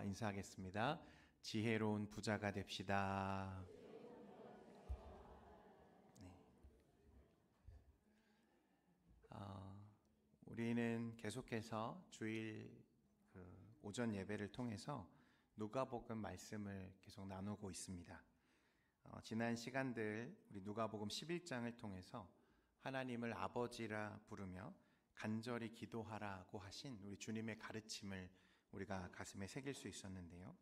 인사하겠습니다. 지혜로운 부자가 됩시다. 네. 우리는 계속해서 주일 오전 예배를 통해서 누가복음 말씀을 계속 나누고 있습니다. 지난 시간들 우리 누가복음 11장을 통해서 하나님을 아버지라 부르며 간절히 기도하라고 하신 우리 주님의 가르침을 우리가 가슴에 새길 수 있었는데요.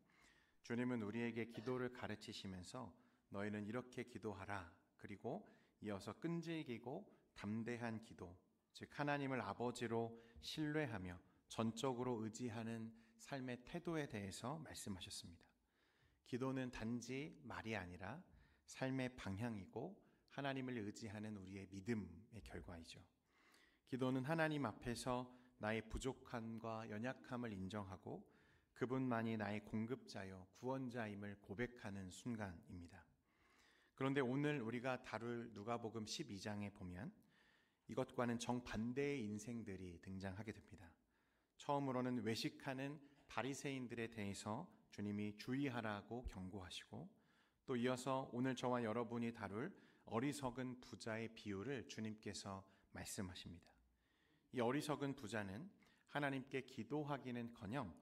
주님은 우리에게 기도를 가르치시면서 너희는 이렇게 기도하라, 그리고 이어서 끈질기고 담대한 기도, 즉 하나님을 아버지로 신뢰하며 전적으로 의지하는 삶의 태도에 대해서 말씀하셨습니다. 기도는 단지 말이 아니라 삶의 방향이고 하나님을 의지하는 우리의 믿음의 결과이죠. 기도는 하나님 앞에서 나의 부족함과 연약함을 인정하고 그분만이 나의 공급자요 구원자임을 고백하는 순간입니다. 그런데 오늘 우리가 다룰 누가복음 12장에 보면 이것과는 정반대의 인생들이 등장하게 됩니다. 처음으로는 외식하는 바리새인들에 대해서 주님이 주의하라고 경고하시고, 또 이어서 오늘 저와 여러분이 다룰 어리석은 부자의 비유를 주님께서 말씀하십니다. 이 어리석은 부자는 하나님께 기도하기는커녕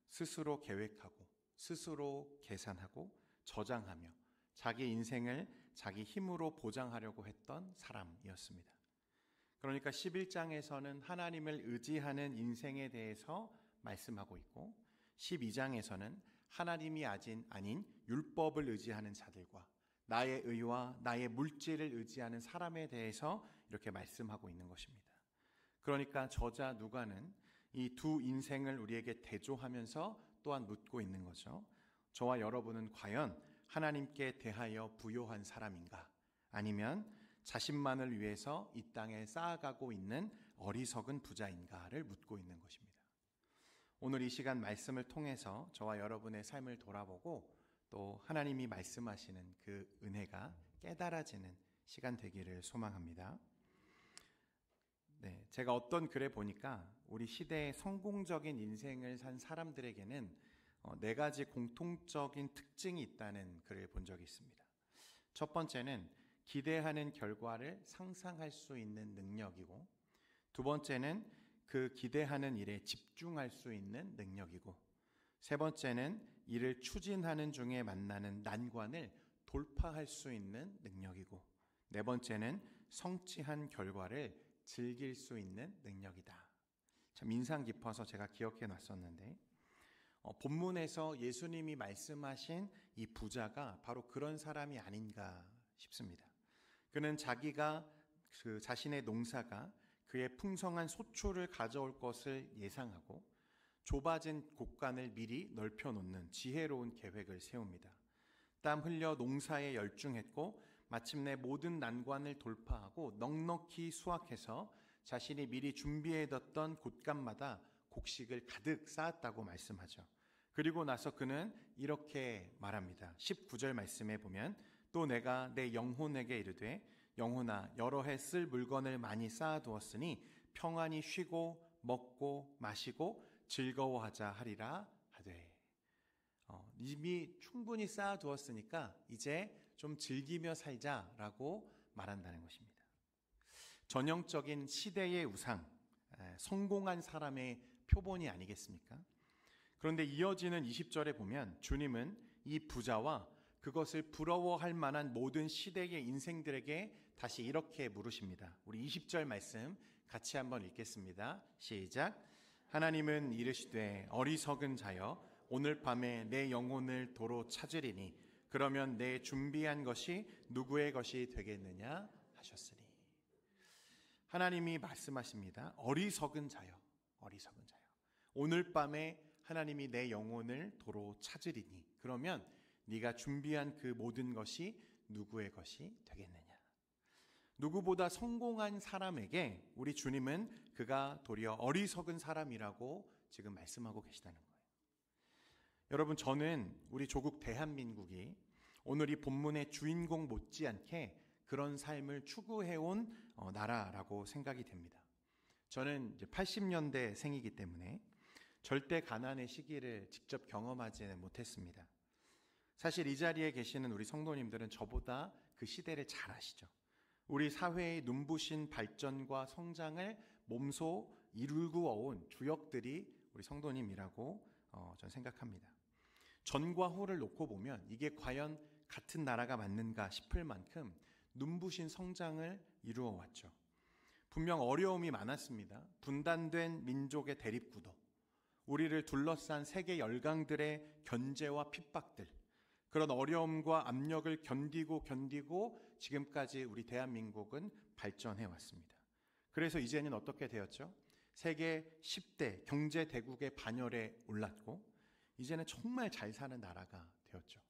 스스로 계획하고 스스로 계산하고 저장하며 자기 인생을 자기 힘으로 보장하려고 했던 사람이었습니다. 그러니까 11장에서는 하나님을 의지하는 인생에 대해서 말씀하고 있고, 12장에서는 하나님이 아닌 율법을 의지하는 자들과 나의 의와 나의 물질을 의지하는 사람에 대해서 이렇게 말씀하고 있는 것입니다. 그러니까 저자 누가는 이 두 인생을 우리에게 대조하면서 또한 묻고 있는 거죠. 저와 여러분은 과연 하나님께 대하여 부요한 사람인가? 아니면 자신만을 위해서 이 땅에 쌓아가고 있는 어리석은 부자인가를 묻고 있는 것입니다. 오늘 이 시간 말씀을 통해서 저와 여러분의 삶을 돌아보고 또 하나님이 말씀하시는 그 은혜가 깨달아지는 시간 되기를 소망합니다. 제가 어떤 글에 보니까 우리 시대의 성공적인 인생을 산 사람들에게는 네 가지 공통적인 특징이 있다는 글을 본 적이 있습니다. 첫 번째는 기대하는 결과를 상상할 수 있는 능력이고, 두 번째는 그 기대하는 일에 집중할 수 있는 능력이고, 세 번째는 이를 추진하는 중에 만나는 난관을 돌파할 수 있는 능력이고, 네 번째는 성취한 결과를 즐길 수 있는 능력이다. 참 인상 깊어서 제가 기억해 놨었는데, 본문에서 예수님이 말씀하신 이 부자가 바로 그런 사람이 아닌가 싶습니다. 그는 자기가 자신의 농사가 그의 풍성한 소초를 가져올 것을 예상하고 좁아진 곳간을 미리 넓혀 놓는 지혜로운 계획을 세웁니다. 땀 흘려 농사에 열중했고 마침내 모든 난관을 돌파하고 넉넉히 수확해서 자신이 미리 준비해뒀던 곳간마다 곡식을 가득 쌓았다고 말씀하죠. 그리고 나서 그는 이렇게 말합니다. 19절 말씀에 보면 또 내가 내 영혼에게 이르되 영혼아 여러 해 쓸 물건을 많이 쌓아두었으니 평안히 쉬고 먹고 마시고 즐거워하자 하리라 하되. 이미 충분히 쌓아두었으니까 이제 좀 즐기며 살자라고 말한다는 것입니다. 전형적인 시대의 우상, 성공한 사람의 표본이 아니겠습니까? 그런데 이어지는 20절에 보면 주님은 이 부자와 그것을 부러워할 만한 모든 시대의 인생들에게 다시 이렇게 물으십니다. 우리 20절 말씀 같이 한번 읽겠습니다. 시작. 하나님은 이르시되 어리석은 자여 오늘 밤에 내 영혼을 도로 찾으리니 그러면 내 준비한 것이 누구의 것이 되겠느냐 하셨으니. 하나님이 말씀하십니다. 어리석은 자여, 어리석은 자여. 오늘 밤에 하나님이 내 영혼을 도로 찾으리니 그러면 네가 준비한 그 모든 것이 누구의 것이 되겠느냐. 누구보다 성공한 사람에게 우리 주님은 그가 도리어 어리석은 사람이라고 지금 말씀하고 계시다는 거예요. 여러분, 저는 우리 조국 대한민국이 오늘 이 본문의 주인공 못지않게 그런 삶을 추구해온 나라라고 생각이 됩니다. 저는 이제 80년대 생이기 때문에 절대 가난의 시기를 직접 경험하지는 못했습니다. 사실 이 자리에 계시는 우리 성도님들은 저보다 그 시대를 잘 아시죠. 우리 사회의 눈부신 발전과 성장을 몸소 이루고 온 주역들이 우리 성도님이라고 전 생각합니다. 전과 후를 놓고 보면 이게 과연 같은 나라가 맞는가 싶을 만큼 눈부신 성장을 이루어 왔죠. 분명 어려움이 많았습니다. 분단된 민족의 대립구도, 우리를 둘러싼 세계 열강들의 견제와 핍박들, 그런 어려움과 압력을 견디고 지금까지 우리 대한민국은 발전해 왔습니다. 그래서 이제는 어떻게 되었죠? 세계 10대 경제 대국의 반열에 올랐고 이제는 정말 잘 사는 나라가 되었죠.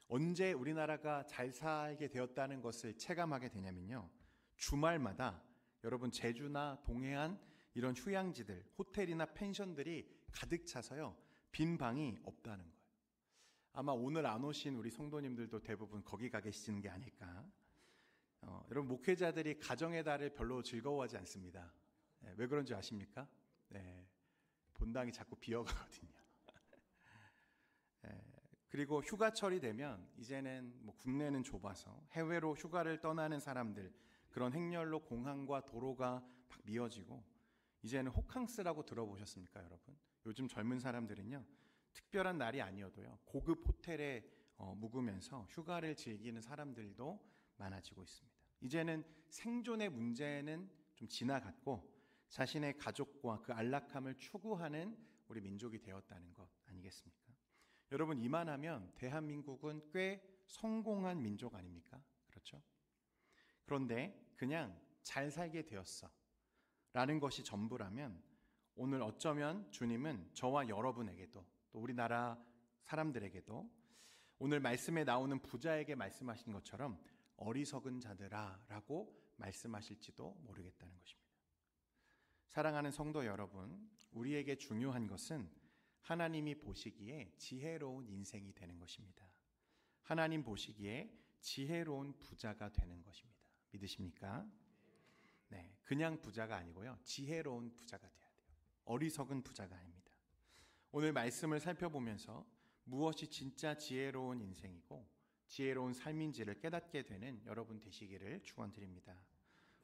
언제 우리나라가 잘 살게 되었다는 것을 체감하게 되냐면요, 주말마다 여러분 제주나 동해안 이런 휴양지들, 호텔이나 펜션들이 가득 차서요, 빈 방이 없다는 거예요. 아마 오늘 안 오신 우리 성도님들도 대부분 거기 가 계시는 게 아닐까. 여러분, 목회자들이 가정의 달을 별로 즐거워하지 않습니다. 네, 왜 그런지 아십니까? 네, 본당이 자꾸 비어가거든요. 네, 그리고 휴가철이 되면 이제는 국내는 좁아서 해외로 휴가를 떠나는 사람들, 그런 행렬로 공항과 도로가 막 미어지고, 이제는 호캉스라고 들어보셨습니까, 여러분? 요즘 젊은 사람들은요, 특별한 날이 아니어도요, 고급 호텔에 묵으면서 휴가를 즐기는 사람들도 많아지고 있습니다. 이제는 생존의 문제는 좀 지나갔고 자신의 가족과 그 안락함을 추구하는 우리 민족이 되었다는 것 아니겠습니까? 여러분, 이만하면 대한민국은 꽤 성공한 민족 아닙니까? 그렇죠? 그런데 그냥 잘 살게 되었어 라는 것이 전부라면 오늘 어쩌면 주님은 저와 여러분에게도, 또 우리나라 사람들에게도 오늘 말씀에 나오는 부자에게 말씀하신 것처럼 어리석은 자들아 라고 말씀하실지도 모르겠다는 것입니다. 사랑하는 성도 여러분, 우리에게 중요한 것은 하나님이 보시기에 지혜로운 인생이 되는 것입니다. 하나님 보시기에 지혜로운 부자가 되는 것입니다. 믿으십니까? 네, 그냥 부자가 아니고요, 지혜로운 부자가 돼야 돼요. 어리석은 부자가 아닙니다. 오늘 말씀을 살펴보면서 무엇이 진짜 지혜로운 인생이고 지혜로운 삶인지를 깨닫게 되는 여러분 되시기를 축원드립니다.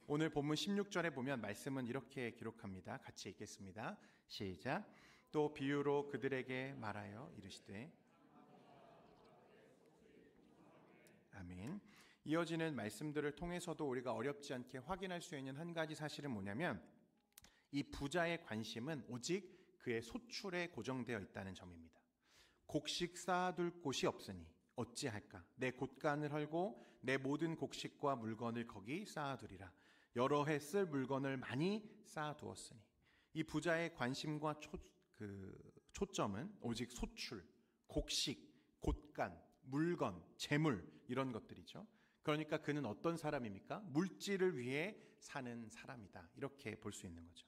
오늘 본문 16절에 보면 말씀은 이렇게 기록합니다. 같이 읽겠습니다. 시작. 또 비유로 그들에게 말하여 이르시되. 아멘. 이어지는 말씀들을 통해서도 우리가 어렵지 않게 확인할 수 있는 한 가지 사실은 뭐냐면, 이 부자의 관심은 오직 그의 소출에 고정되어 있다는 점입니다. 곡식 쌓아둘 곳이 없으니 어찌할까? 내 곳간을 헐고 내 모든 곡식과 물건을 거기 쌓아두리라. 여러 해 쓸 물건을 많이 쌓아두었으니. 이 부자의 관심과 초점은 오직 소출, 곡식, 곳간, 물건, 재물, 이런 것들이죠. 그러니까 그는 어떤 사람입니까? 물질을 위해 사는 사람이다, 이렇게 볼 수 있는 거죠.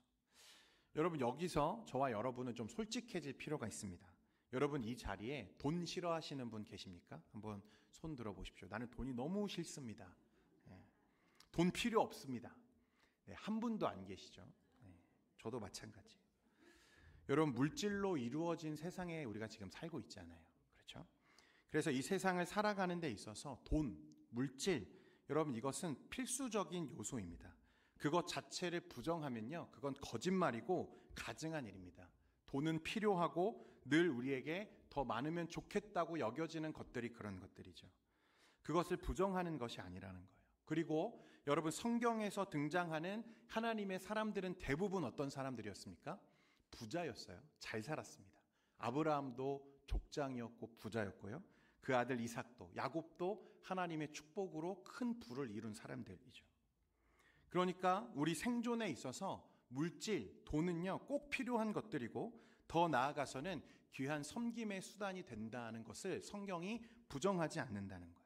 여러분, 여기서 저와 여러분은 좀 솔직해질 필요가 있습니다. 여러분, 이 자리에 돈 싫어하시는 분 계십니까? 한번 손 들어보십시오. 나는 돈이 너무 싫습니다. 돈 필요 없습니다. 네, 한 분도 안 계시죠. 네, 저도 마찬가지예요. 여러분, 물질로 이루어진 세상에 우리가 지금 살고 있잖아요. 그렇죠? 그래서 이 세상을 살아가는 데 있어서 돈, 물질, 여러분, 이것은 필수적인 요소입니다. 그것 자체를 부정하면요, 그건 거짓말이고 가증한 일입니다. 돈은 필요하고 늘 우리에게 더 많으면 좋겠다고 여겨지는 것들이 그런 것들이죠. 그것을 부정하는 것이 아니라는 거예요. 그리고 여러분, 성경에서 등장하는 하나님의 사람들은 대부분 어떤 사람들이었습니까? 부자였어요. 잘 살았습니다. 아브라함도 족장이었고 부자였고요, 그 아들 이삭도, 야곱도 하나님의 축복으로 큰 부를 이룬 사람들이죠. 그러니까 우리 생존에 있어서 물질, 돈은요 꼭 필요한 것들이고, 더 나아가서는 귀한 섬김의 수단이 된다는 것을 성경이 부정하지 않는다는 거예요.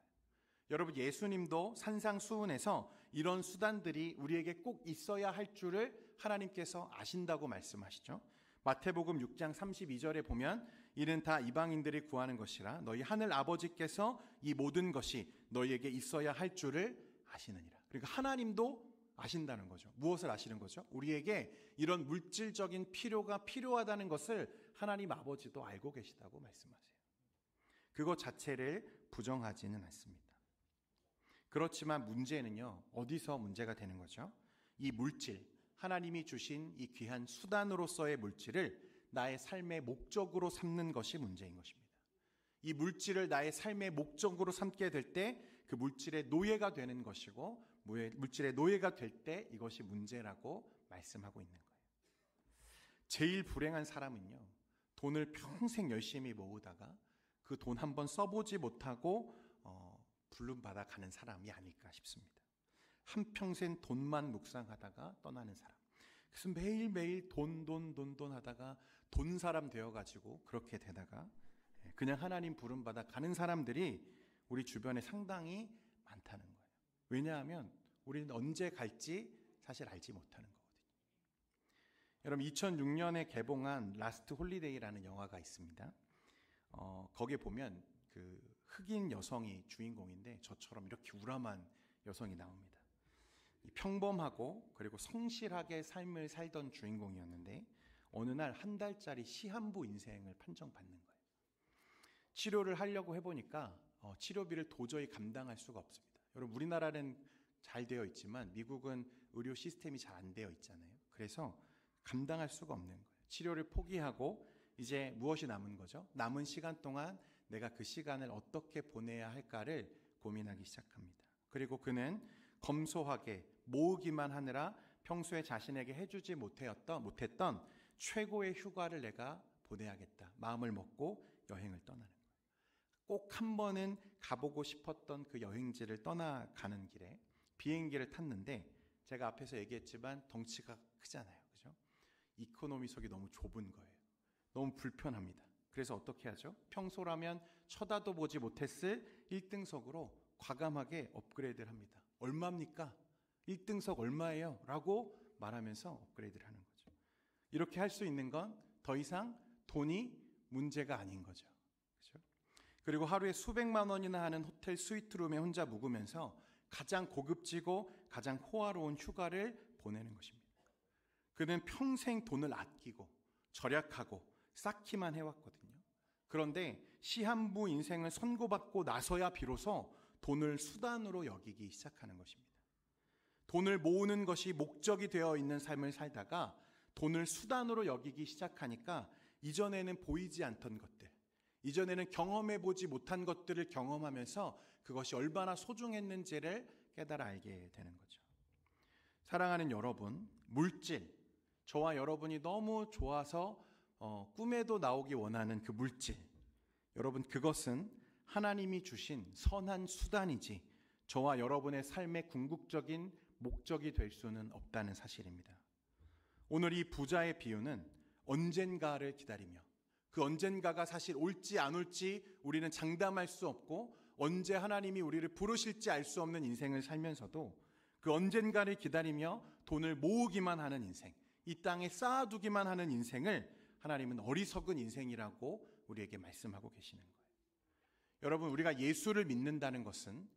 여러분, 예수님도 산상수훈에서 이런 수단들이 우리에게 꼭 있어야 할 줄을 하나님께서 아신다고 말씀하시죠. 마태복음 6장 32절에 보면 이는 다 이방인들이 구하는 것이라 너희 하늘 아버지께서 이 모든 것이 너희에게 있어야 할 줄을 아시느니라. 그러니까 하나님도 아신다는 거죠. 무엇을 아시는 거죠? 우리에게 이런 물질적인 필요가 필요하다는 것을 하나님 아버지도 알고 계시다고 말씀하세요. 그것 자체를 부정하지는 않습니다. 그렇지만 문제는요, 어디서 문제가 되는 거죠? 이 물질, 하나님이 주신 이 귀한 수단으로서의 물질을 나의 삶의 목적으로 삼는 것이 문제인 것입니다. 이 물질을 나의 삶의 목적으로 삼게 될 때 그 물질의 노예가 되는 것이고, 물질의 노예가 될 때 이것이 문제라고 말씀하고 있는 거예요. 제일 불행한 사람은요, 돈을 평생 열심히 모으다가 그 돈 한번 써보지 못하고 불륜받아 가는 사람이 아닐까 싶습니다. 한평생 돈만 묵상하다가 떠나는 사람. 그래서 매일매일 돈 하다가 돈 사람 되어가지고 그렇게 되다가 그냥 하나님 부름받아 가는 사람들이 우리 주변에 상당히 많다는 거예요. 왜냐하면 우리는 언제 갈지 사실 알지 못하는 거거든요. 여러분, 2006년에 개봉한 라스트 홀리데이라는 영화가 있습니다. 거기에 보면 그 흑인 여성이 주인공인데 저처럼 이렇게 우람한 여성이 나옵니다. 평범하고 그리고 성실하게 삶을 살던 주인공이었는데 어느 날 한 달짜리 시한부 인생을 판정받는 거예요. 치료를 하려고 해보니까 치료비를 도저히 감당할 수가 없습니다. 여러분, 우리나라는 잘 되어 있지만 미국은 의료 시스템이 잘 안 되어 있잖아요. 그래서 감당할 수가 없는 거예요. 치료를 포기하고 이제 무엇이 남은 거죠? 남은 시간 동안 내가 그 시간을 어떻게 보내야 할까를 고민하기 시작합니다. 그리고 그는 검소하게 모으기만 하느라 평소에 자신에게 해주지 못했던 최고의 휴가를 내가 보내야겠다. 마음을 먹고 여행을 떠나는 거예요. 꼭 한 번은 가보고 싶었던 그 여행지를 떠나가는 길에 비행기를 탔는데 제가 앞에서 얘기했지만 덩치가 크잖아요. 그죠? 이코노미석이 너무 좁은 거예요. 너무 불편합니다. 그래서 어떻게 하죠? 평소라면 쳐다도 보지 못했을 1등석으로 과감하게 업그레이드를 합니다. 얼마입니까? 1등석 얼마예요? 라고 말하면서 업그레이드를 하는 거죠. 이렇게 할 수 있는 건 더 이상 돈이 문제가 아닌 거죠. 그렇죠? 그리고 하루에 수백만 원이나 하는 호텔 스위트룸에 혼자 묵으면서 가장 고급지고 가장 호화로운 휴가를 보내는 것입니다. 그는 평생 돈을 아끼고 절약하고 쌓기만 해왔거든요. 그런데 시한부 인생을 선고받고 나서야 비로소 돈을 수단으로 여기기 시작하는 것입니다. 돈을 모으는 것이 목적이 되어 있는 삶을 살다가 돈을 수단으로 여기기 시작하니까 이전에는 보이지 않던 것들, 이전에는 경험해보지 못한 것들을 경험하면서 그것이 얼마나 소중했는지를 깨달아 알게 되는 거죠. 사랑하는 여러분, 물질, 저와 여러분이 너무 좋아서 꿈에도 나오기 원하는 그 물질, 여러분, 그것은 하나님이 주신 선한 수단이지 저와 여러분의 삶의 궁극적인 목적이 될 수는 없다는 사실입니다. 오늘 이 부자의 비유는 언젠가를 기다리며 그 언젠가가 사실 올지 안 올지 우리는 장담할 수 없고 언제 하나님이 우리를 부르실지 알 수 없는 인생을 살면서도 그 언젠가를 기다리며 돈을 모으기만 하는 인생, 이 땅에 쌓아두기만 하는 인생을 하나님은 어리석은 인생이라고 우리에게 말씀하고 계시는 거예요. 여러분, 우리가 예수를 믿는다는 것은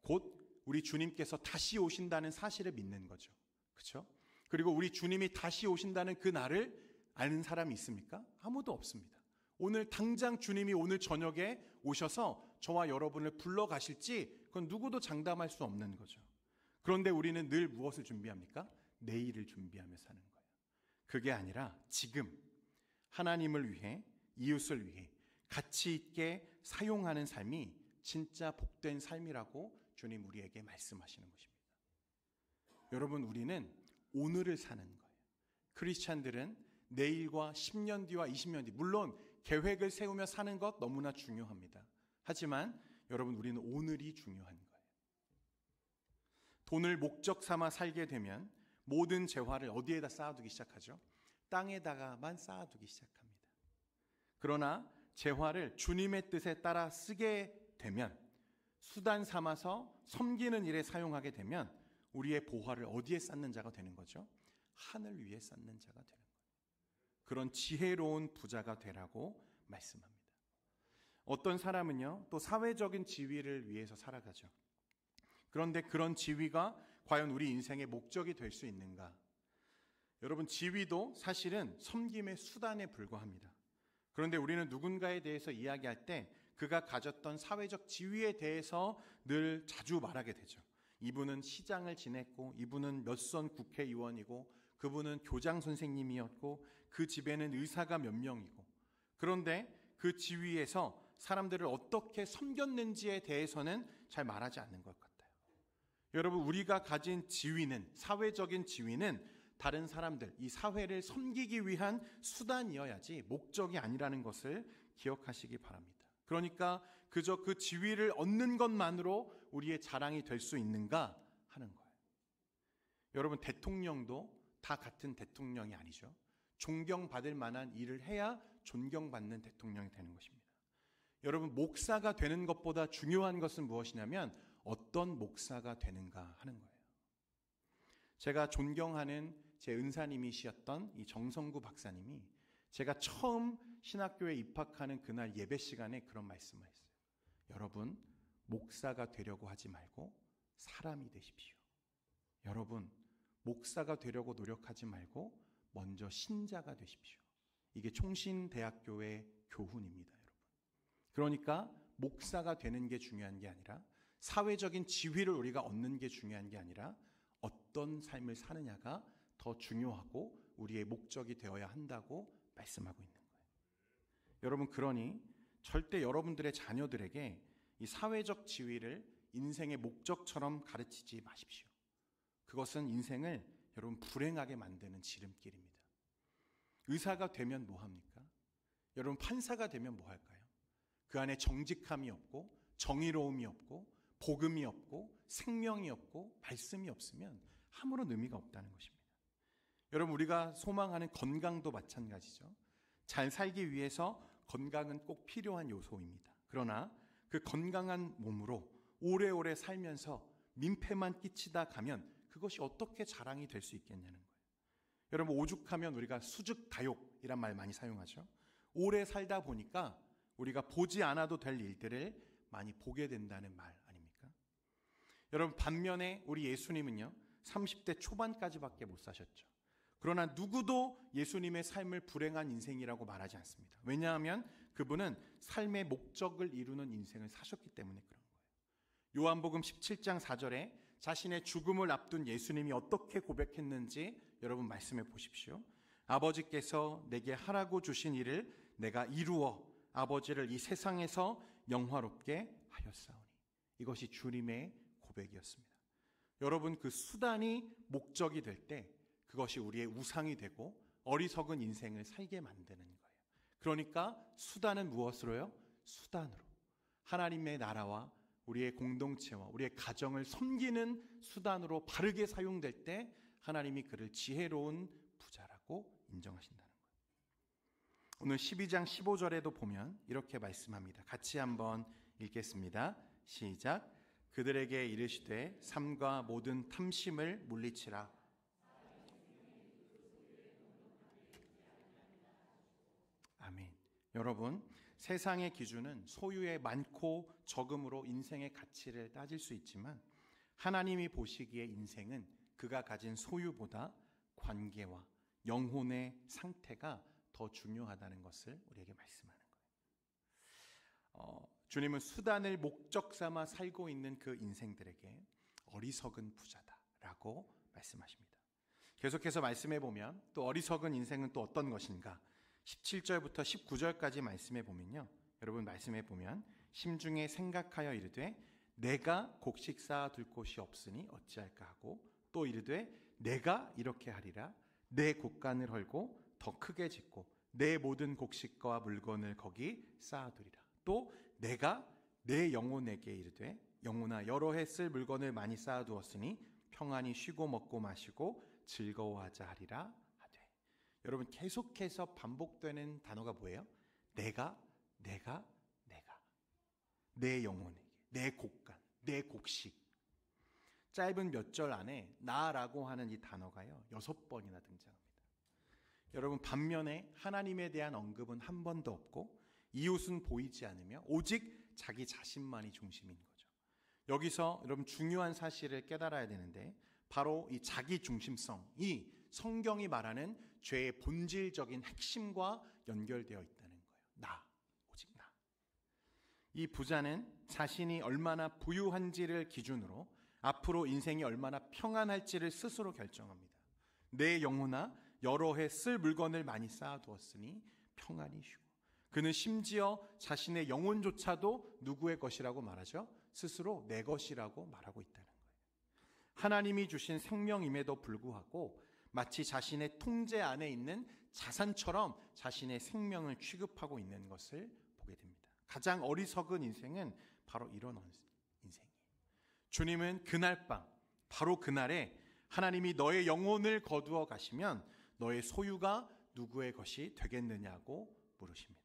곧 우리 주님께서 다시 오신다는 사실을 믿는 거죠. 그렇죠? 그리고 우리 주님이 다시 오신다는 그 날을 아는 사람이 있습니까? 아무도 없습니다. 오늘 당장 주님이 오늘 저녁에 오셔서 저와 여러분을 불러가실지 그건 누구도 장담할 수 없는 거죠. 그런데 우리는 늘 무엇을 준비합니까? 내일을 준비하며 사는 거예요. 그게 아니라 지금 하나님을 위해, 이웃을 위해 가치 있게 사용하는 삶이 진짜 복된 삶이라고 주님 우리에게 말씀하시는 것입니다. 여러분, 우리는 오늘을 사는 거예요. 크리스찬들은 내일과 10년 뒤와 20년 뒤, 물론 계획을 세우며 사는 것 너무나 중요합니다. 하지만 여러분, 우리는 오늘이 중요한 거예요. 돈을 목적 삼아 살게 되면 모든 재화를 어디에다 쌓아두기 시작하죠? 땅에다가만 쌓아두기 시작합니다. 그러나 재화를 주님의 뜻에 따라 쓰게 되면, 수단 삼아서 섬기는 일에 사용하게 되면 우리의 보화를 어디에 쌓는 자가 되는 거죠? 하늘 위에 쌓는 자가 되는 거예요. 그런 지혜로운 부자가 되라고 말씀합니다. 어떤 사람은요, 또 사회적인 지위를 위해서 살아가죠. 그런데 그런 지위가 과연 우리 인생의 목적이 될 수 있는가? 여러분, 지위도 사실은 섬김의 수단에 불과합니다. 그런데 우리는 누군가에 대해서 이야기할 때 그가 가졌던 사회적 지위에 대해서 늘 자주 말하게 되죠. 이분은 시장을 지냈고, 이분은 몇 선 국회의원이고, 그분은 교장 선생님이었고, 그 집에는 의사가 몇 명이고. 그런데 그 지위에서 사람들을 어떻게 섬겼는지에 대해서는 잘 말하지 않는 것 같아요. 여러분, 우리가 가진 지위는, 사회적인 지위는 다른 사람들, 이 사회를 섬기기 위한 수단이어야지 목적이 아니라는 것을 기억하시기 바랍니다. 그러니까 그저 그 지위를 얻는 것만으로 우리의 자랑이 될 수 있는가 하는 거예요. 여러분, 대통령도 다 같은 대통령이 아니죠. 존경받을 만한 일을 해야 존경받는 대통령이 되는 것입니다. 여러분, 목사가 되는 것보다 중요한 것은 무엇이냐면 어떤 목사가 되는가 하는 거예요. 제가 존경하는 제 은사님이시었던 이 정성구 박사님이 제가 처음 신학교에 입학하는 그날 예배 시간에 그런 말씀을 했어요. 여러분, 목사가 되려고 하지 말고 사람이 되십시오. 여러분, 목사가 되려고 노력하지 말고 먼저 신자가 되십시오. 이게 총신대학교의 교훈입니다, 여러분. 그러니까 목사가 되는 게 중요한 게 아니라, 사회적인 지위를 우리가 얻는 게 중요한 게 아니라 어떤 삶을 사느냐가 더 중요하고 우리의 목적이 되어야 한다고 말씀하고 있는 거예요. 여러분, 그러니 절대 여러분들의 자녀들에게 이 사회적 지위를 인생의 목적처럼 가르치지 마십시오. 그것은 인생을 여러분 불행하게 만드는 지름길입니다. 의사가 되면 뭐 합니까? 여러분, 판사가 되면 뭐 할까요? 그 안에 정직함이 없고 정의로움이 없고 복음이 없고 생명이 없고 말씀이 없으면 아무런 의미가 없다는 것입니다. 여러분, 우리가 소망하는 건강도 마찬가지죠. 잘 살기 위해서 건강은 꼭 필요한 요소입니다. 그러나 그 건강한 몸으로 오래오래 살면서 민폐만 끼치다 가면 그것이 어떻게 자랑이 될 수 있겠냐는 거예요. 여러분, 오죽하면 우리가 수죽다욕이란 말 많이 사용하죠. 오래 살다 보니까 우리가 보지 않아도 될 일들을 많이 보게 된다는 말 아닙니까? 여러분, 반면에 우리 예수님은요 30대 초반까지밖에 못 사셨죠. 그러나 누구도 예수님의 삶을 불행한 인생이라고 말하지 않습니다. 왜냐하면 그분은 삶의 목적을 이루는 인생을 사셨기 때문에 그런 거예요. 요한복음 17장 4절에 자신의 죽음을 앞둔 예수님이 어떻게 고백했는지 여러분 말씀해 보십시오. 아버지께서 내게 하라고 주신 일을 내가 이루어 아버지를 이 세상에서 영화롭게 하였사오니. 이것이 주님의 고백이었습니다. 여러분, 그 수단이 목적이 될 때 그것이 우리의 우상이 되고 어리석은 인생을 살게 만드는 거예요. 그러니까 수단은 무엇으로요? 수단으로 하나님의 나라와 우리의 공동체와 우리의 가정을 섬기는 수단으로 바르게 사용될 때 하나님이 그를 지혜로운 부자라고 인정하신다는 거예요. 오늘 12장 15절에도 보면 이렇게 말씀합니다. 같이 한번 읽겠습니다. 시작. 그들에게 이르시되 삶과 모든 탐심을 물리치라. 아멘. 여러분, 세상의 기준은 소유의 많고 적음으로 인생의 가치를 따질 수 있지만 하나님이 보시기에 인생은 그가 가진 소유보다 관계와 영혼의 상태가 더 중요하다는 것을 우리에게 말씀하는 거예요. 주님은 수단을 목적 삼아 살고 있는 그 인생들에게 어리석은 부자다라고 말씀하십니다. 계속해서 말씀해 보면 또 어리석은 인생은 또 어떤 것인가? 17절부터 19절까지 말씀해 보면요. 여러분 말씀해 보면 심중에 생각하여 이르되 내가 곡식 쌓아 둘 곳이 없으니 어찌할까 하고 또 이르되 내가 이렇게 하리라 내 곡간을 헐고 더 크게 짓고 내 모든 곡식과 물건을 거기 쌓아두리라. 또 내가 내 영혼에게 이르되 영혼아 여러 해 쓸 물건을 많이 쌓아두었으니 평안히 쉬고 먹고 마시고 즐거워하자 하리라 하되. 여러분, 계속해서 반복되는 단어가 뭐예요? 내가 내 영혼에게, 내 곡간, 내 곡식. 짧은 몇 절 안에 나라고 하는 이 단어가요 6번이나 등장합니다. 여러분, 반면에 하나님에 대한 언급은 한 번도 없고 이웃은 보이지 않으며 오직 자기 자신만이 중심인 거죠. 여기서 여러분 중요한 사실을 깨달아야 되는데 바로 이 자기 중심성이 성경이 말하는 죄의 본질적인 핵심과 연결되어 있다는 거예요. 나, 오직 나. 이 부자는 자신이 얼마나 부유한지를 기준으로 앞으로 인생이 얼마나 평안할지를 스스로 결정합니다. 내 영혼아, 여러 해 쓸 물건을 많이 쌓아두었으니 평안히 쉬고. 그는 심지어 자신의 영혼조차도 누구의 것이라고 말하죠? 스스로 내 것이라고 말하고 있다는 거예요. 하나님이 주신 생명임에도 불구하고 마치 자신의 통제 안에 있는 자산처럼 자신의 생명을 취급하고 있는 것을 보게 됩니다. 가장 어리석은 인생은 바로 이런 인생이에요. 주님은 그날 밤, 바로 그날에 하나님이 너의 영혼을 거두어 가시면 너의 소유가 누구의 것이 되겠느냐고 물으십니다.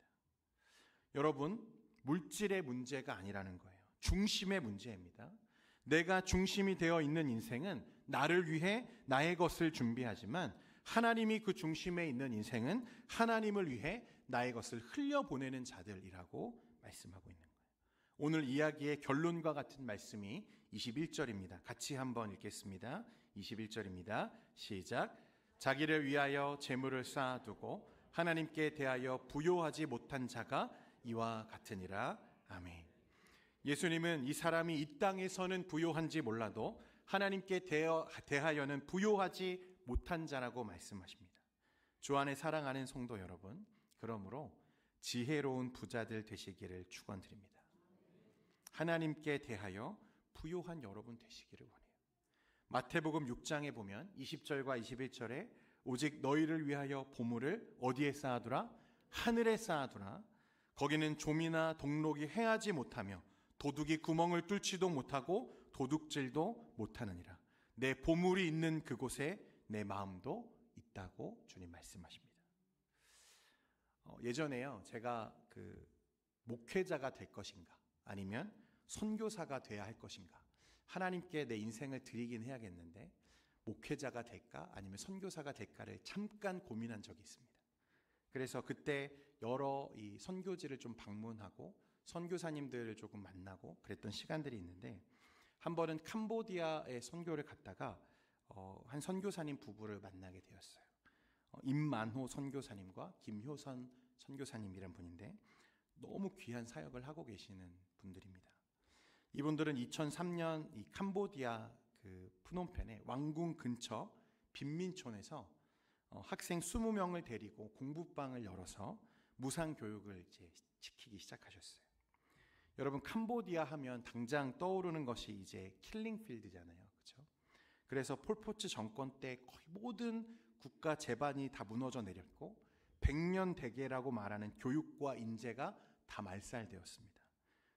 여러분, 물질의 문제가 아니라는 거예요. 중심의 문제입니다. 내가 중심이 되어 있는 인생은 나를 위해 나의 것을 준비하지만 하나님이 그 중심에 있는 인생은 하나님을 위해 나의 것을 흘려보내는 자들이라고 말씀하고 있는 거예요. 오늘 이야기의 결론과 같은 말씀이 21절입니다. 같이 한번 읽겠습니다. 21절입니다. 시작. 자기를 위하여 재물을 쌓아두고 하나님께 대하여 부요하지 못한 자가 이와 같으니라. 아멘. 예수님은 이 사람이 이 땅에서는 부요한지 몰라도 하나님께 대하여는 부요하지 못한 자라고 말씀하십니다. 주 안에 사랑하는 성도 여러분, 그러므로 지혜로운 부자들 되시기를 축원드립니다. 하나님께 대하여 부요한 여러분 되시기를 원해요. 마태복음 6장에 보면 20절과 21절에 오직 너희를 위하여 보물을 어디에 쌓아두라? 하늘에 쌓아두라. 거기는 좀이나 동록이 해하지 못하며 도둑이 구멍을 뚫지도 못하고 도둑질도 못하느니라. 내 보물이 있는 그곳에 내 마음도 있다고 주님 말씀하십니다. 예전에요, 제가 목회자가 될 것인가 아니면 선교사가 돼야 할 것인가, 하나님께 내 인생을 드리긴 해야겠는데 목회자가 될까 아니면 선교사가 될까를 잠깐 고민한 적이 있습니다. 그래서 그때 여러 이 선교지를 좀 방문하고 선교사님들을 조금 만나고 그랬던 시간들이 있는데, 한 번은 캄보디아에 선교를 갔다가 한 선교사님 부부를 만나게 되었어요. 임만호 선교사님과 김효선 선교사님이란 분인데 너무 귀한 사역을 하고 계시는 분들입니다. 이분들은 2003년 이 캄보디아 프놈펜의 왕궁 근처 빈민촌에서 학생 20명을 데리고 공부방을 열어서 무상 교육을 이제 시키기 시작하셨어요. 여러분, 캄보디아 하면 당장 떠오르는 것이 이제 킬링필드잖아요. 그렇죠? 그래서 폴포트 정권 때 거의 모든 국가 재반이 다 무너져 내렸고 100년 대계라고 말하는 교육과 인재가 다 말살되었습니다.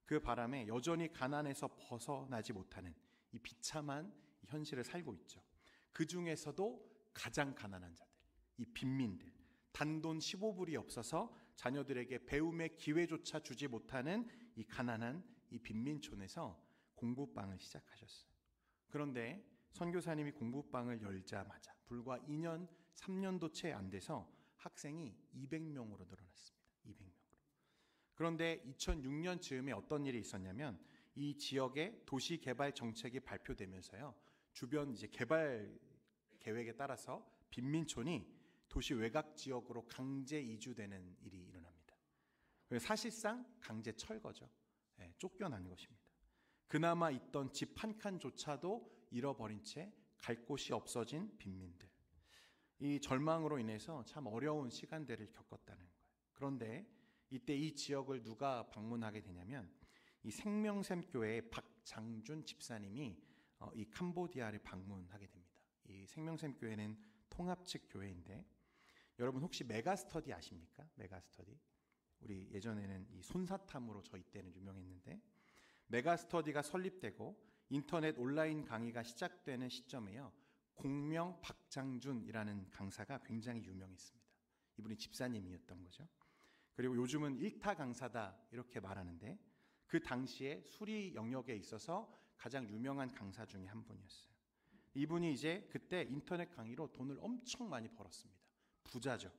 그 바람에 여전히 가난에서 벗어나지 못하는 이 비참한 현실을 살고 있죠. 그 중에서도 가장 가난한 자들, 이 빈민들, 단돈 15불이 없어서 자녀들에게 배움의 기회조차 주지 못하는 이 가난한 이 빈민촌에서 공부방을 시작하셨어요. 그런데 선교사님이 공부방을 열자마자 불과 2년, 3년도 채 안 돼서 학생이 200명으로 늘어났습니다. 200명으로. 그런데 2006년 즈음에 어떤 일이 있었냐면 이 지역의 도시 개발 정책이 발표되면서요, 주변 이제 개발 계획에 따라서 빈민촌이 도시 외곽 지역으로 강제 이주되는 일이 일어납니다. 사실상 강제 철거죠. 쫓겨난 것입니다. 그나마 있던 집 한 칸조차도 잃어버린 채 갈 곳이 없어진 빈민들. 이 절망으로 인해서 참 어려운 시간들을 겪었다는 거예요. 그런데 이때 이 지역을 누가 방문하게 되냐면 이 생명샘교회의 박장준 집사님이 이 캄보디아를 방문하게 됩니다. 이 생명샘교회는 통합측 교회인데, 여러분 혹시 메가스터디 아십니까? 메가스터디. 우리 예전에는 이 손사탐으로 저희 때는 유명했는데, 메가스터디가 설립되고 인터넷 온라인 강의가 시작되는 시점에요, 공명 박장준이라는 강사가 굉장히 유명했습니다. 이분이 집사님이었던 거죠. 그리고 요즘은 일타 강사다 이렇게 말하는데, 그 당시에 수리 영역에 있어서 가장 유명한 강사 중에 한 분이었어요. 이분이 이제 그때 인터넷 강의로 돈을 엄청 많이 벌었습니다. 부자죠.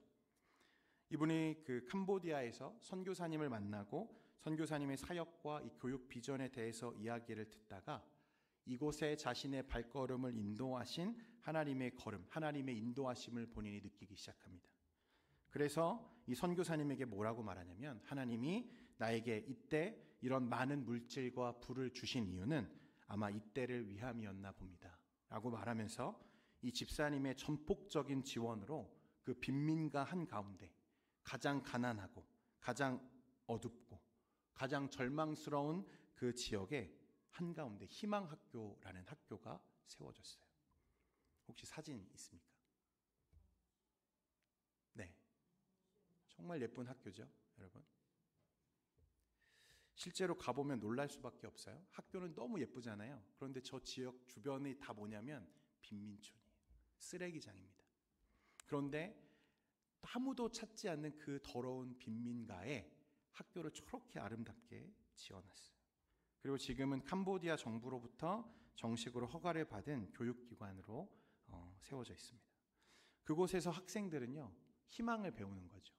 이분이 캄보디아에서 선교사님을 만나고 선교사님의 사역과 이 교육 비전에 대해서 이야기를 듣다가 이곳에 자신의 발걸음을 인도하신 하나님의 걸음, 하나님의 인도하심을 본인이 느끼기 시작합니다. 그래서 이 선교사님에게 뭐라고 말하냐면, 하나님이 나에게 이때 이런 많은 물질과 부를 주신 이유는 아마 이때를 위함이었나 봅니다 라고 말하면서 이 집사님의 전폭적인 지원으로 그 빈민가 한가운데 가장 가난하고 가장 어둡고 가장 절망스러운 그 지역에 한가운데 희망학교라는 학교가 세워졌어요. 혹시 사진 있습니까? 네, 정말 예쁜 학교죠, 여러분. 실제로 가보면 놀랄 수밖에 없어요. 학교는 너무 예쁘잖아요. 그런데 저 지역 주변이 다 뭐냐면 빈민촌이에요. 쓰레기장입니다. 그런데 아무도 찾지 않는 그 더러운 빈민가에 학교를 저렇게 아름답게 지어놨어요. 그리고 지금은 캄보디아 정부로부터 정식으로 허가를 받은 교육기관으로 세워져 있습니다. 그곳에서 학생들은요, 희망을 배우는 거죠.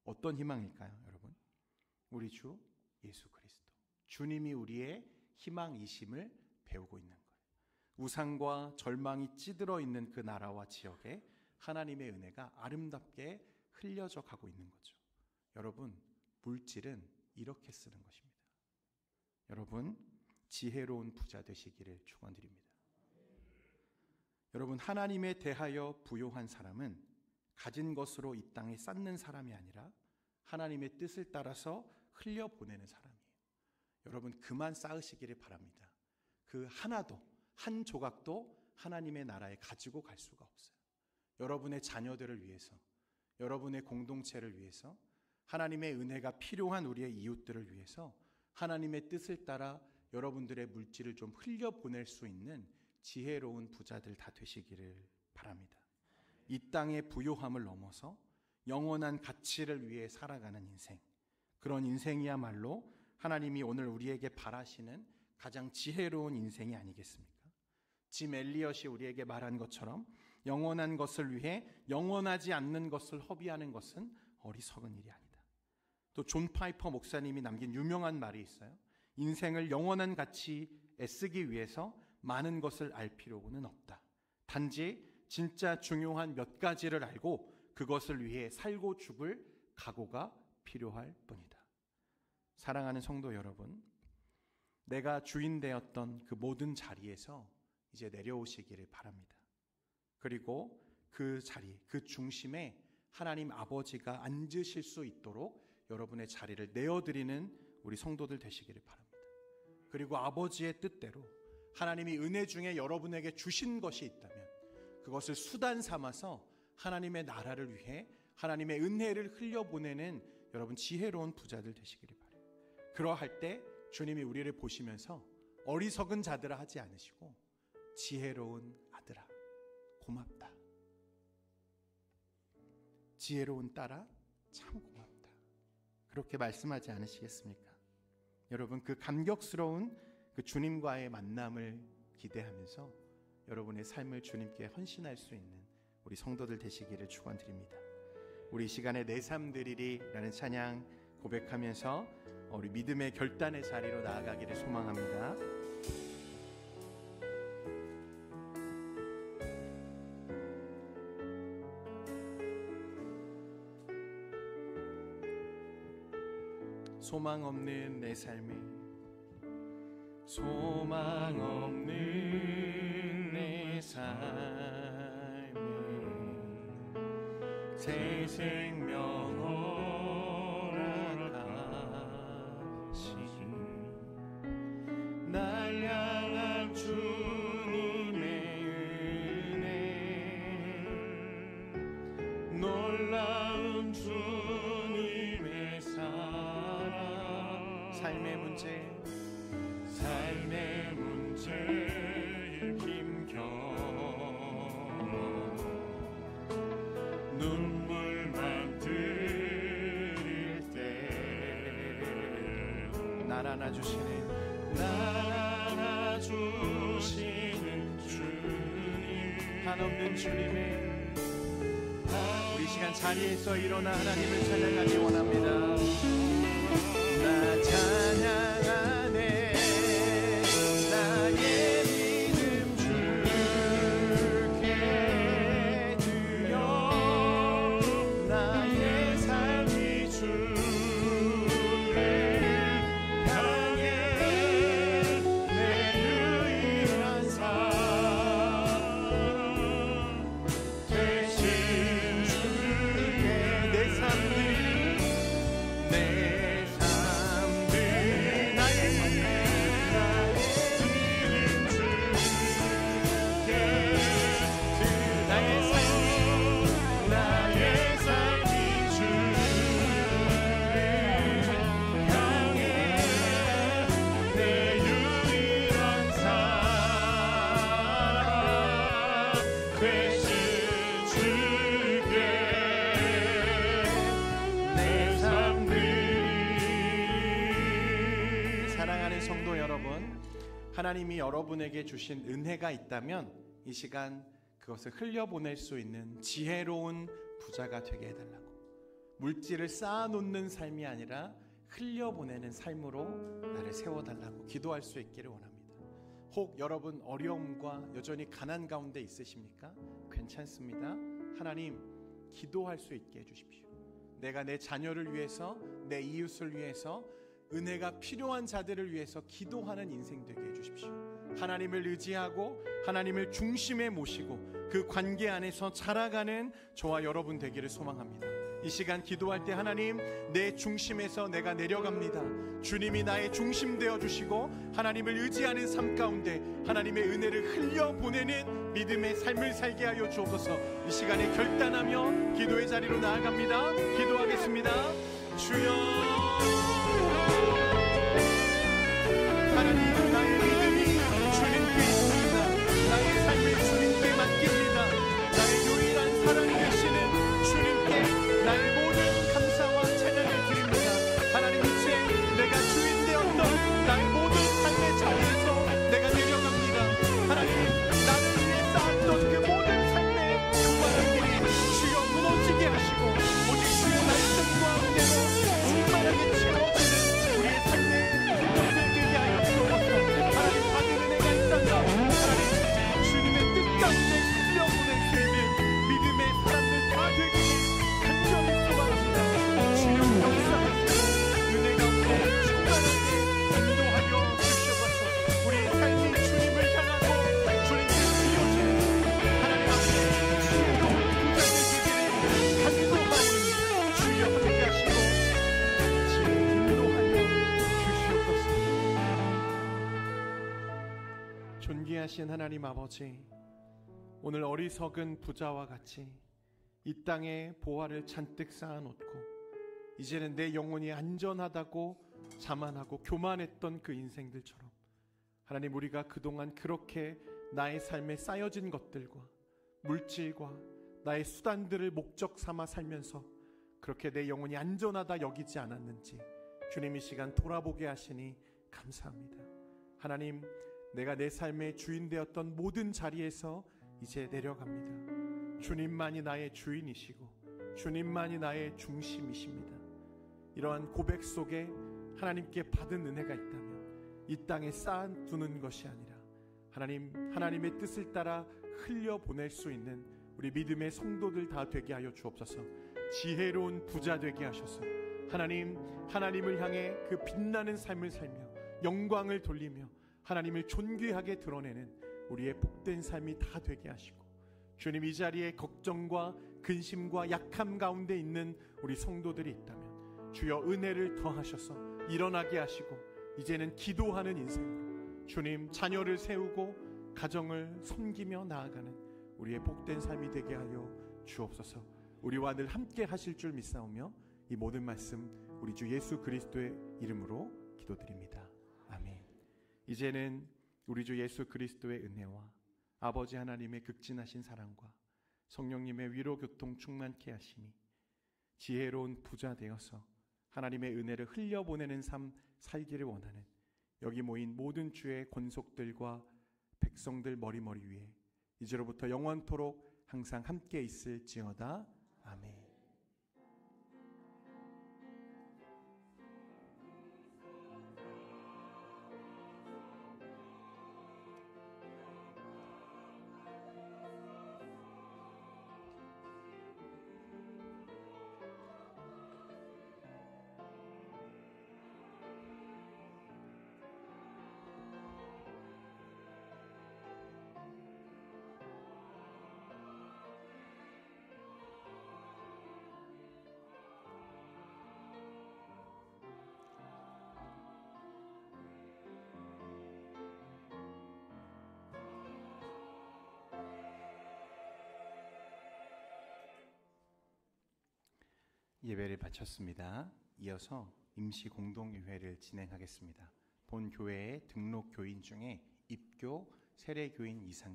어떤 희망일까요, 여러분? 우리 주 예수 그리스도, 주님이 우리의 희망이심을 배우고 있는 거예요. 우상과 절망이 찌들어 있는 그 나라와 지역에 하나님의 은혜가 아름답게 흘려져 가고 있는 거죠. 여러분, 물질은 이렇게 쓰는 것입니다. 여러분, 지혜로운 부자 되시기를 축원드립니다. 여러분, 하나님에 대하여 부요한 사람은 가진 것으로 이 땅에 쌓는 사람이 아니라 하나님의 뜻을 따라서 흘려보내는 사람이에요. 여러분, 그만 쌓으시기를 바랍니다. 그 하나도, 한 조각도 하나님의 나라에 가지고 갈 수가 없어요. 여러분의 자녀들을 위해서, 여러분의 공동체를 위해서, 하나님의 은혜가 필요한 우리의 이웃들을 위해서 하나님의 뜻을 따라 여러분들의 물질을 좀 흘려보낼 수 있는 지혜로운 부자들 다 되시기를 바랍니다. 이 땅의 부요함을 넘어서 영원한 가치를 위해 살아가는 인생, 그런 인생이야말로 하나님이 오늘 우리에게 바라시는 가장 지혜로운 인생이 아니겠습니까? 짐 엘리엇이 우리에게 말한 것처럼 영원한 것을 위해 영원하지 않는 것을 허비하는 것은 어리석은 일이 아니다. 또 존 파이퍼 목사님이 남긴 유명한 말이 있어요. 인생을 영원한 가치 애쓰기 위해서 많은 것을 알 필요는 없다. 단지 진짜 중요한 몇 가지를 알고 그것을 위해 살고 죽을 각오가 필요할 뿐이다. 사랑하는 성도 여러분, 내가 주인 되었던 그 모든 자리에서 이제 내려오시기를 바랍니다. 그리고 그 자리, 그 중심에 하나님 아버지가 앉으실 수 있도록 여러분의 자리를 내어드리는 우리 성도들 되시기를 바랍니다. 그리고 아버지의 뜻대로 하나님이 은혜 중에 여러분에게 주신 것이 있다면 그것을 수단 삼아서 하나님의 나라를 위해 하나님의 은혜를 흘려보내는 여러분 지혜로운 부자들 되시기를 바라요. 그러할 때 주님이 우리를 보시면서 어리석은 자들아 하지 않으시고 지혜로운 아들아 고맙다, 지혜로운 딸아 참 고맙다, 그렇게 말씀하지 않으시겠습니까? 여러분, 그 감격스러운 그 주님과의 만남을 기대하면서 여러분의 삶을 주님께 헌신할 수 있는 우리 성도들 되시기를 축원드립니다. 우리 이 시간에 내 삶 드리리라는 찬양 고백하면서 우리 믿음의 결단의 자리로 나아가기를 소망합니다. 소망 없는 내 삶에, 소망 없는 내 삶에 새 생명 허락하시 날 향한 주님의 은혜, 놀라운 주님의 사랑, 삶의 문제에 힘겨워 눈물만 흘릴 때 날 안아주시는 주님, 한없는 주님의 우리 시간 자리에서 일어나 하나님을 찬양하기 원합니다. 나 찬양하네 나의 사랑하는 성도 여러분, 하나님이 여러분에게 주신 은혜가 있다면 이 시간 그것을 흘려보낼 수 있는 지혜로운 부자가 되게 해달라고. 물질을 쌓아놓는 삶이 아니라 흘려보내는 삶으로 나를 세워달라고 기도할 수 있기를 원합니다. 혹 여러분 어려움과 여전히 가난 가운데 있으십니까? 괜찮습니다. 하나님, 기도할 수 있게 해주십시오. 내가 내 자녀를 위해서, 내 이웃을 위해서, 은혜가 필요한 자들을 위해서 기도하는 인생 되게 해주십시오. 하나님을 의지하고 하나님을 중심에 모시고 그 관계 안에서 자라가는 저와 여러분 되기를 소망합니다. 이 시간 기도할 때 하나님, 내 중심에서 내가 내려갑니다. 주님이 나의 중심 되어 주시고 하나님을 의지하는 삶 가운데 하나님의 은혜를 흘려보내는 믿음의 삶을 살게 하여 주옵소서. 이 시간에 결단하며 기도의 자리로 나아갑니다. 기도하겠습니다. 주여, 하나님, 나의 믿음이 주님께 있습니다. 나의 삶을 주님께 맡깁니다. 나의 유일한 사랑 되시는 주님께 나의 모든 감사와 찬양을 드립니다. 하나님, 이제 내가 주인 되었던 나의 모든 삶의 자리에서 내가 내려갑니다. 하나님, 나를 위해 쌓았던 그 모든 삶의 교만들이 주여 무너지게 하시고 오직 주의 말씀과 은혜로 충만하게 채워지는 우리의 삶의 능력들 되게 하여 주옵소서. 하나님, 받은 은혜가 있다면 하나님, 주님의 뜻 가운데 흘려보낼 수 있는 믿음의 사람들 다 되기를 간절히 소망합니다. 주여, 역사하시고 은혜 가운데 충만하게 인도하여 주시옵소서. 우리의 삶이 주님을 향하고 주님께 드려지는 하나님 앞에 지혜로운 부자들 되기를 간구하오니 주여 함께 하시고 지혜로 인도하여 주시옵소서. 존귀하신 하나님 아버지, 오늘 어리석은 부자와 같이 이 땅에 보화를 잔뜩 쌓아놓고 이제는 내 영혼이 안전하다고 자만하고 교만했던 그 인생들처럼 하나님, 우리가 그동안 그렇게 나의 삶에 쌓여진 것들과 물질과 나의 수단들을 목적 삼아 살면서 그렇게 내 영혼이 안전하다 여기지 않았는지 주님 이 시간 돌아보게 하시니 감사합니다. 하나님, 내가 내 삶의 주인 되었던 모든 자리에서 이제 내려갑니다. 주님만이 나의 주인이시고 주님만이 나의 중심이십니다. 이러한 고백 속에 하나님께 받은 은혜가 있다면 이 땅에 쌓아두는 것이 아니라 하나님, 하나님의 뜻을 따라 흘려보낼 수 있는 우리 믿음의 성도들 다 되게 하여 주옵소서. 지혜로운 부자 되게 하셔서 하나님, 하나님을 향해 그 빛나는 삶을 살며 영광을 돌리며 하나님을 존귀하게 드러내는 우리의 복된 삶이 다 되게 하시고 주님, 이 자리에 걱정과 근심과 약함 가운데 있는 우리 성도들이 있다면 주여 은혜를 더하셔서 일어나게 하시고 이제는 기도하는 인생으로 주님, 자녀를 세우고 가정을 섬기며 나아가는 우리의 복된 삶이 되게 하여 주옵소서. 우리와 늘 함께 하실 줄 믿사오며 이 모든 말씀 우리 주 예수 그리스도의 이름으로 기도드립니다. 아멘. 이제는 우리 주 예수 그리스도의 은혜와 아버지 하나님의 극진하신 사랑과 성령님의 위로 교통 충만케 하심이 지혜로운 부자 되어서 하나님의 은혜를 흘려보내는 삶 살기를 원하는 여기 모인 모든 주의 권속들과 백성들 머리머리 위에 이제로부터 영원토록 항상 함께 있을지어다. 아멘. 예배를 바쳤습니다. 이어서 임시 공동의회를 진행하겠습니다. 본 교회의 등록 교인 중에 입교, 세례 교인 이상